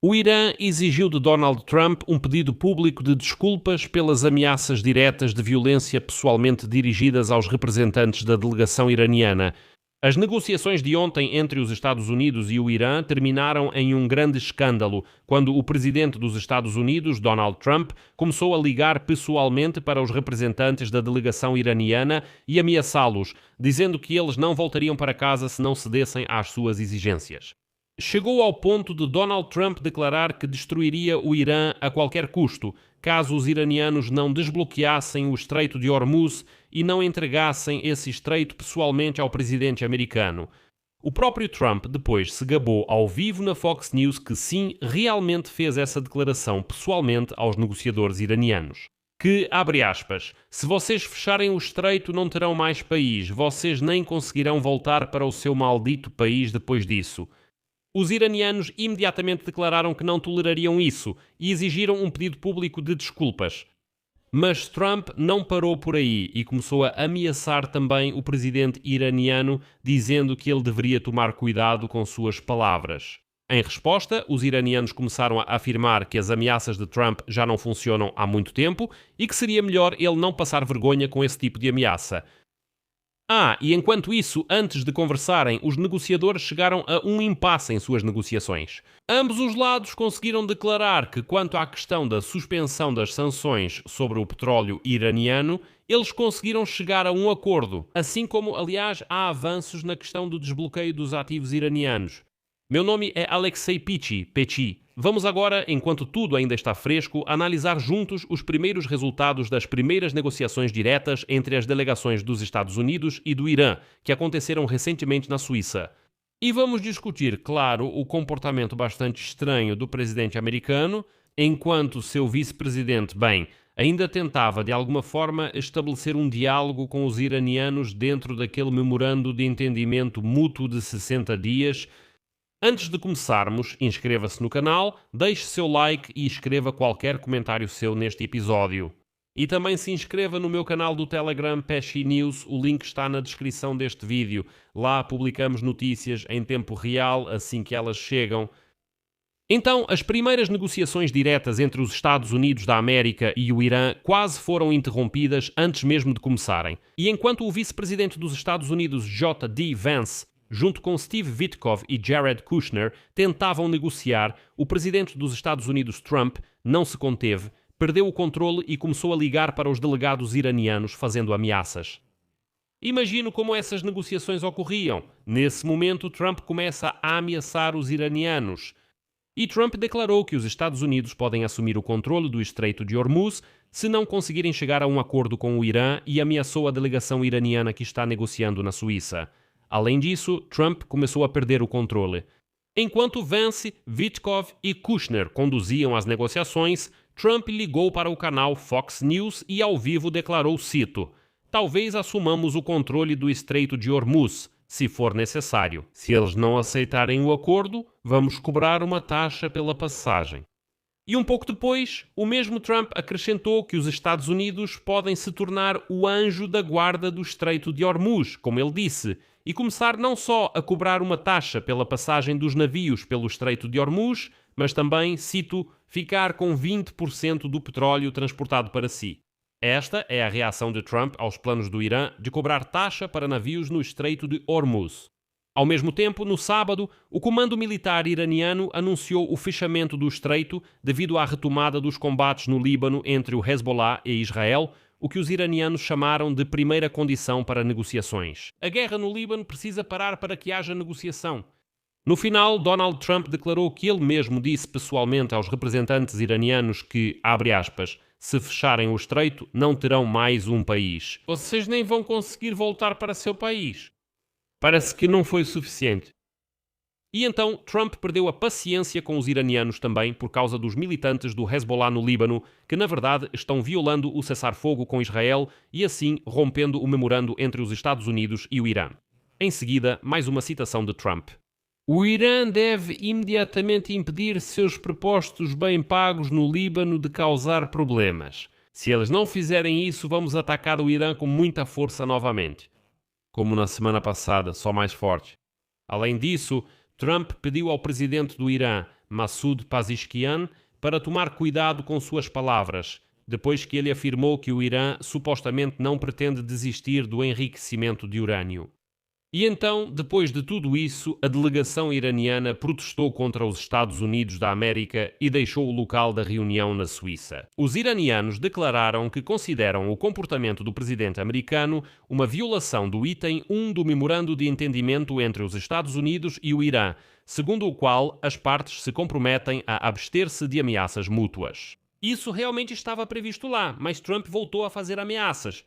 O Irã exigiu de Donald Trump um pedido público de desculpas pelas ameaças diretas de violência pessoalmente dirigidas aos representantes da delegação iraniana. As negociações de ontem entre os Estados Unidos e o Irã terminaram em um grande escândalo, quando o presidente dos Estados Unidos, Donald Trump, começou a ligar pessoalmente para os representantes da delegação iraniana e ameaçá-los, dizendo que eles não voltariam para casa se não cedessem às suas exigências. Chegou ao ponto de Donald Trump declarar que destruiria o Irã a qualquer custo, caso os iranianos não desbloqueassem o Estreito de Hormuz e não entregassem esse estreito pessoalmente ao presidente americano. O próprio Trump depois se gabou ao vivo na Fox News que sim, realmente fez essa declaração pessoalmente aos negociadores iranianos. Que, abre aspas, se vocês fecharem o estreito não terão mais país, vocês nem conseguirão voltar para o seu maldito país depois disso. Os iranianos imediatamente declararam que não tolerariam isso e exigiram um pedido público de desculpas. Mas Trump não parou por aí e começou a ameaçar também o presidente iraniano, dizendo que ele deveria tomar cuidado com suas palavras. Em resposta, os iranianos começaram a afirmar que as ameaças de Trump já não funcionam há muito tempo e que seria melhor ele não passar vergonha com esse tipo de ameaça. E enquanto isso, antes de conversarem, os negociadores chegaram a um impasse em suas negociações. Ambos os lados conseguiram declarar que, quanto à questão da suspensão das sanções sobre o petróleo iraniano, eles conseguiram chegar a um acordo, assim como, aliás, há avanços na questão do desbloqueio dos ativos iranianos. Meu nome é Alexei Pechi. Vamos agora, enquanto tudo ainda está fresco, analisar juntos os primeiros resultados das primeiras negociações diretas entre as delegações dos Estados Unidos e do Irã, que aconteceram recentemente na Suíça. E vamos discutir, claro, o comportamento bastante estranho do presidente americano, enquanto seu vice-presidente, ainda tentava de alguma forma estabelecer um diálogo com os iranianos dentro daquele memorando de entendimento mútuo de 60 dias. Antes de começarmos, inscreva-se no canal, deixe seu like e escreva qualquer comentário seu neste episódio. E também se inscreva no meu canal do Telegram Pesci News, o link está na descrição deste vídeo. Lá publicamos notícias em tempo real assim que elas chegam. Então, as primeiras negociações diretas entre os Estados Unidos da América e o Irã quase foram interrompidas antes mesmo de começarem. E enquanto o vice-presidente dos Estados Unidos, J.D. Vance, junto com Steve Witkoff e Jared Kushner, tentavam negociar, o presidente dos Estados Unidos, Trump, não se conteve, perdeu o controle e começou a ligar para os delegados iranianos, fazendo ameaças. Imagino como essas negociações ocorriam. Nesse momento, Trump começa a ameaçar os iranianos. E Trump declarou que os Estados Unidos podem assumir o controle do Estreito de Hormuz se não conseguirem chegar a um acordo com o Irã e ameaçou a delegação iraniana que está negociando na Suíça. Além disso, Trump começou a perder o controle. Enquanto Vance, Witkoff e Kushner conduziam as negociações, Trump ligou para o canal Fox News e ao vivo declarou, cito, "Talvez assumamos o controle do Estreito de Hormuz, se for necessário. Se eles não aceitarem o acordo, vamos cobrar uma taxa pela passagem." E um pouco depois, o mesmo Trump acrescentou que os Estados Unidos podem se tornar o anjo da guarda do Estreito de Hormuz, como ele disse, e começar não só a cobrar uma taxa pela passagem dos navios pelo Estreito de Hormuz, mas também, cito, ficar com 20% do petróleo transportado para si. Esta é a reação de Trump aos planos do Irã de cobrar taxa para navios no Estreito de Hormuz. Ao mesmo tempo, no sábado, o comando militar iraniano anunciou o fechamento do estreito devido à retomada dos combates no Líbano entre o Hezbollah e Israel, o que os iranianos chamaram de primeira condição para negociações. A guerra no Líbano precisa parar para que haja negociação. No final, Donald Trump declarou que ele mesmo disse pessoalmente aos representantes iranianos que, abre aspas, se fecharem o estreito, não terão mais um país. Vocês nem vão conseguir voltar para seu país. Parece que não foi suficiente. E então Trump perdeu a paciência com os iranianos também por causa dos militantes do Hezbollah no Líbano, que na verdade estão violando o cessar-fogo com Israel e assim rompendo o memorando entre os Estados Unidos e o Irã. Em seguida, mais uma citação de Trump. O Irã deve imediatamente impedir seus prepostos bem pagos no Líbano de causar problemas. Se eles não fizerem isso, vamos atacar o Irã com muita força novamente. Como na semana passada, só mais forte. Além disso, Trump pediu ao presidente do Irã, Massoud Pezeshkian, para tomar cuidado com suas palavras, depois que ele afirmou que o Irã supostamente não pretende desistir do enriquecimento de urânio. E então, depois de tudo isso, a delegação iraniana protestou contra os Estados Unidos da América e deixou o local da reunião na Suíça. Os iranianos declararam que consideram o comportamento do presidente americano uma violação do item 1 do Memorando de Entendimento entre os Estados Unidos e o Irã, segundo o qual as partes se comprometem a abster-se de ameaças mútuas. Isso realmente estava previsto lá, mas Trump voltou a fazer ameaças.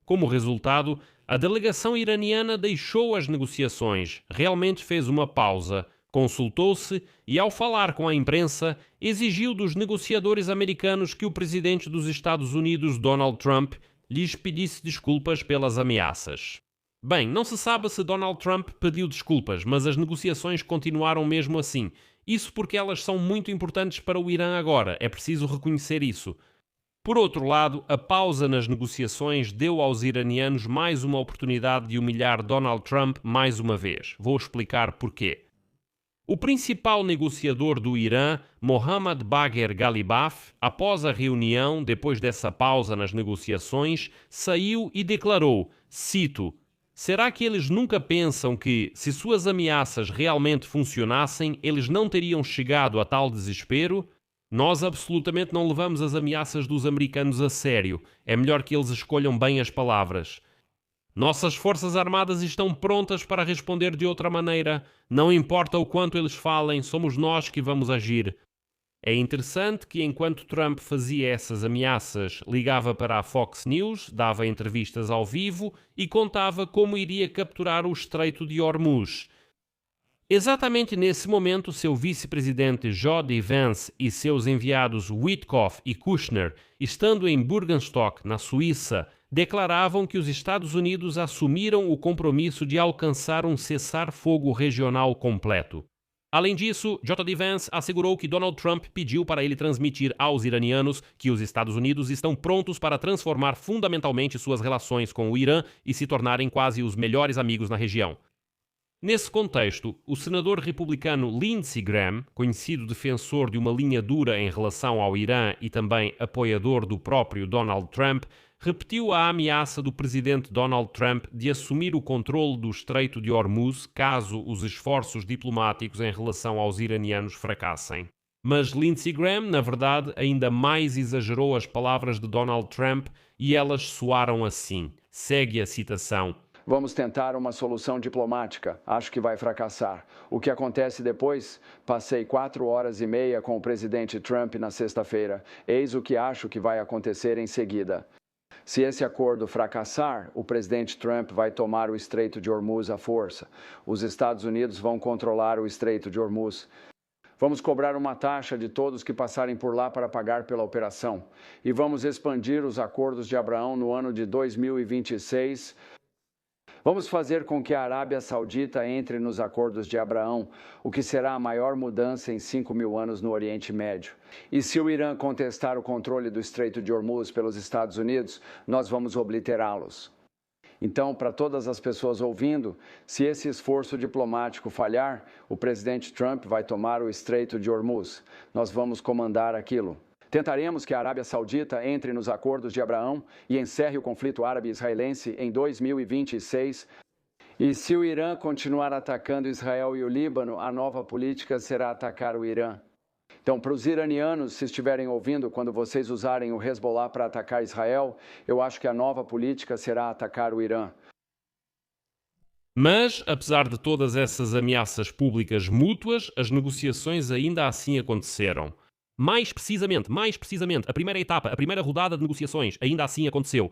Como resultado, a delegação iraniana deixou as negociações, realmente fez uma pausa, consultou-se e, ao falar com a imprensa, exigiu dos negociadores americanos que o presidente dos Estados Unidos, Donald Trump, lhes pedisse desculpas pelas ameaças. Bem, não se sabe se Donald Trump pediu desculpas, mas as negociações continuaram mesmo assim. Isso porque elas são muito importantes para o Irã agora, é preciso reconhecer isso. Por outro lado, a pausa nas negociações deu aos iranianos mais uma oportunidade de humilhar Donald Trump mais uma vez. Vou explicar porquê. O principal negociador do Irã, Mohammad Bagher Ghalibaf, após a reunião, depois dessa pausa nas negociações, saiu e declarou, cito, "Será que eles nunca pensam que, se suas ameaças realmente funcionassem, eles não teriam chegado a tal desespero? Nós absolutamente não levamos as ameaças dos americanos a sério. É melhor que eles escolham bem as palavras. Nossas forças armadas estão prontas para responder de outra maneira. Não importa o quanto eles falem, somos nós que vamos agir." É interessante que, enquanto Trump fazia essas ameaças, ligava para a Fox News, dava entrevistas ao vivo e contava como iria capturar o Estreito de Hormuz. Exatamente nesse momento, seu vice-presidente J.D. Vance e seus enviados Witkoff e Kushner, estando em Bürgenstock, na Suíça, declaravam que os Estados Unidos assumiram o compromisso de alcançar um cessar-fogo regional completo. Além disso, J.D. Vance assegurou que Donald Trump pediu para ele transmitir aos iranianos que os Estados Unidos estão prontos para transformar fundamentalmente suas relações com o Irã e se tornarem quase os melhores amigos na região. Nesse contexto, o senador republicano Lindsey Graham, conhecido defensor de uma linha dura em relação ao Irã e também apoiador do próprio Donald Trump, repetiu a ameaça do presidente Donald Trump de assumir o controle do Estreito de Hormuz caso os esforços diplomáticos em relação aos iranianos fracassem. Mas Lindsey Graham, na verdade, ainda mais exagerou as palavras de Donald Trump e elas soaram assim. Segue a citação. Vamos tentar uma solução diplomática. Acho que vai fracassar. O que acontece depois? Passei 4 horas e meia com o presidente Trump na sexta-feira. Eis o que acho que vai acontecer em seguida. Se esse acordo fracassar, o presidente Trump vai tomar o Estreito de Hormuz à força. Os Estados Unidos vão controlar o Estreito de Hormuz. Vamos cobrar uma taxa de todos que passarem por lá para pagar pela operação. E vamos expandir os acordos de Abraão no ano de 2026. Vamos fazer com que a Arábia Saudita entre nos acordos de Abraão, o que será a maior mudança em 5.000 anos no Oriente Médio. E se o Irã contestar o controle do Estreito de Hormuz pelos Estados Unidos, nós vamos obliterá-los. Então, para todas as pessoas ouvindo, se esse esforço diplomático falhar, o presidente Trump vai tomar o Estreito de Hormuz. Nós vamos comandar aquilo. Tentaremos que a Arábia Saudita entre nos acordos de Abraão e encerre o conflito árabe-israelense em 2026. E se o Irã continuar atacando Israel e o Líbano, a nova política será atacar o Irã. Então, para os iranianos, se estiverem ouvindo, quando vocês usarem o Hezbollah para atacar Israel, eu acho que a nova política será atacar o Irã. Mas, apesar de todas essas ameaças públicas mútuas, as negociações ainda assim aconteceram. Mais precisamente, a primeira etapa, a primeira rodada de negociações ainda assim aconteceu.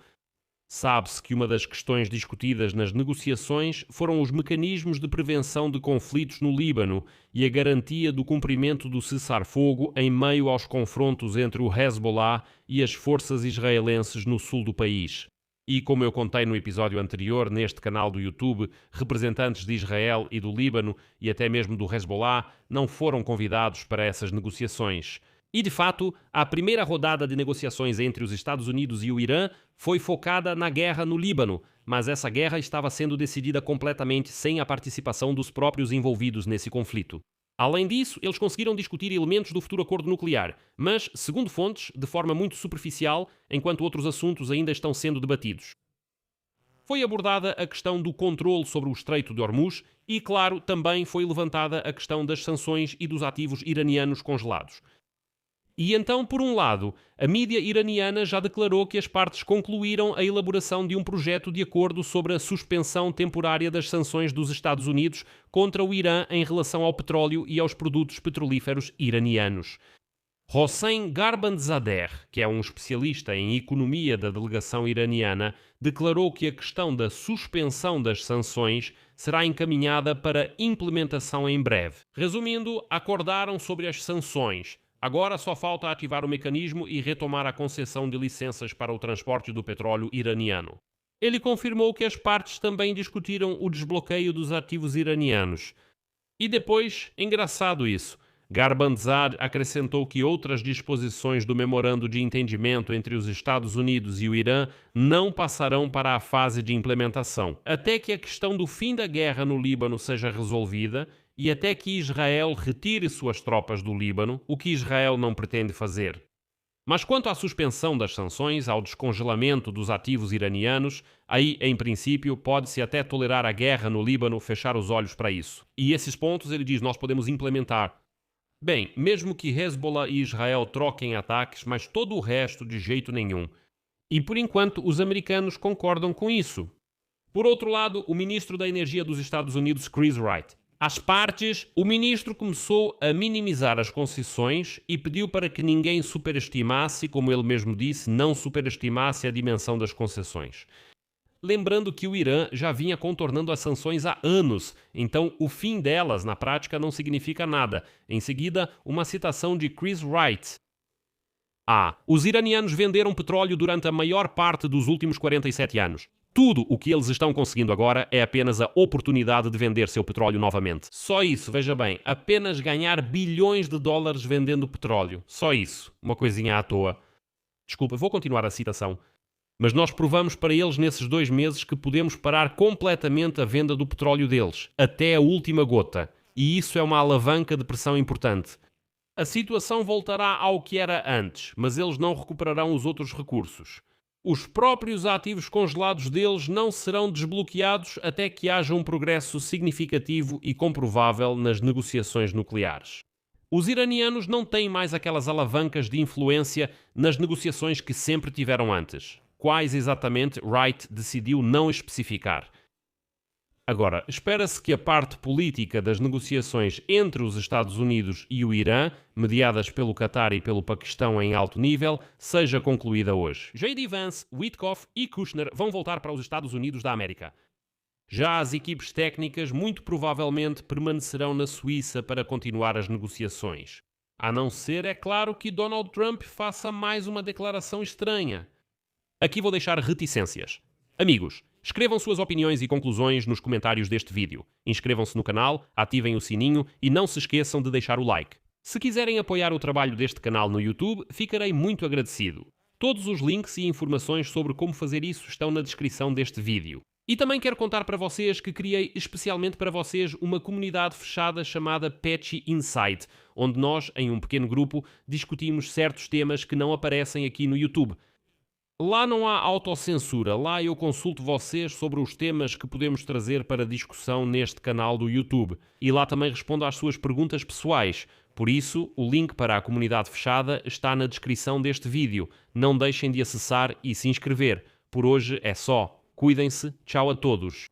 Sabe-se que uma das questões discutidas nas negociações foram os mecanismos de prevenção de conflitos no Líbano e a garantia do cumprimento do cessar-fogo em meio aos confrontos entre o Hezbollah e as forças israelenses no sul do país. E como eu contei no episódio anterior, neste canal do YouTube, representantes de Israel e do Líbano e até mesmo do Hezbollah não foram convidados para essas negociações. E, de fato, a primeira rodada de negociações entre os Estados Unidos e o Irã foi focada na guerra no Líbano, mas essa guerra estava sendo decidida completamente sem a participação dos próprios envolvidos nesse conflito. Além disso, eles conseguiram discutir elementos do futuro acordo nuclear, mas, segundo fontes, de forma muito superficial, enquanto outros assuntos ainda estão sendo debatidos. Foi abordada a questão do controle sobre o Estreito de Hormuz e, claro, também foi levantada a questão das sanções e dos ativos iranianos congelados. E então, por um lado, a mídia iraniana já declarou que as partes concluíram a elaboração de um projeto de acordo sobre a suspensão temporária das sanções dos Estados Unidos contra o Irã em relação ao petróleo e aos produtos petrolíferos iranianos. Hossein Gharbandzadeh, que é um especialista em economia da delegação iraniana, declarou que a questão da suspensão das sanções será encaminhada para implementação em breve. Resumindo, acordaram sobre as sanções. Agora só falta ativar o mecanismo e retomar a concessão de licenças para o transporte do petróleo iraniano. Ele confirmou que as partes também discutiram o desbloqueio dos ativos iranianos. E depois, engraçado isso, Gharbandzadeh acrescentou que outras disposições do memorando de entendimento entre os Estados Unidos e o Irã não passarão para a fase de implementação, até que a questão do fim da guerra no Líbano seja resolvida e até que Israel retire suas tropas do Líbano, o que Israel não pretende fazer. Mas quanto à suspensão das sanções, ao descongelamento dos ativos iranianos, aí, em princípio, pode-se até tolerar a guerra no Líbano, fechar os olhos para isso. E esses pontos, ele diz, nós podemos implementar. Bem, mesmo que Hezbollah e Israel troquem ataques, mas todo o resto de jeito nenhum. E por enquanto os americanos concordam com isso. Por outro lado, o ministro da Energia dos Estados Unidos, Chris Wright. Às partes, o ministro começou a minimizar as concessões e pediu para que ninguém superestimasse, como ele mesmo disse, não superestimasse a dimensão das concessões. Lembrando que o Irã já vinha contornando as sanções há anos, então o fim delas, na prática, não significa nada. Em seguida, uma citação de Chris Wright. Os iranianos venderam petróleo durante a maior parte dos últimos 47 anos. Tudo o que eles estão conseguindo agora é apenas a oportunidade de vender seu petróleo novamente. Só isso, veja bem, apenas ganhar bilhões de dólares vendendo petróleo. Só isso. Uma coisinha à toa. Desculpa, vou continuar a citação. Mas nós provamos para eles nesses 2 meses que podemos parar completamente a venda do petróleo deles, até a última gota. E isso é uma alavanca de pressão importante. A situação voltará ao que era antes, mas eles não recuperarão os outros recursos. Os próprios ativos congelados deles não serão desbloqueados até que haja um progresso significativo e comprovável nas negociações nucleares. Os iranianos não têm mais aquelas alavancas de influência nas negociações que sempre tiveram antes. Quais exatamente, Wright decidiu não especificar. Agora, espera-se que a parte política das negociações entre os Estados Unidos e o Irã, mediadas pelo Qatar e pelo Paquistão em alto nível, seja concluída hoje. J.D. Vance, Witkoff e Kushner vão voltar para os Estados Unidos da América. Já as equipes técnicas muito provavelmente permanecerão na Suíça para continuar as negociações. A não ser, é claro, que Donald Trump faça mais uma declaração estranha. Aqui vou deixar reticências. Amigos, escrevam suas opiniões e conclusões nos comentários deste vídeo. Inscrevam-se no canal, ativem o sininho e não se esqueçam de deixar o like. Se quiserem apoiar o trabalho deste canal no YouTube, ficarei muito agradecido. Todos os links e informações sobre como fazer isso estão na descrição deste vídeo. E também quero contar para vocês que criei especialmente para vocês uma comunidade fechada chamada Patchy Insight, onde nós, em um pequeno grupo, discutimos certos temas que não aparecem aqui no YouTube. Lá não há autocensura, lá eu consulto vocês sobre os temas que podemos trazer para discussão neste canal do YouTube. E lá também respondo às suas perguntas pessoais. Por isso, o link para a comunidade fechada está na descrição deste vídeo. Não deixem de acessar e se inscrever. Por hoje é só. Cuidem-se. Tchau a todos.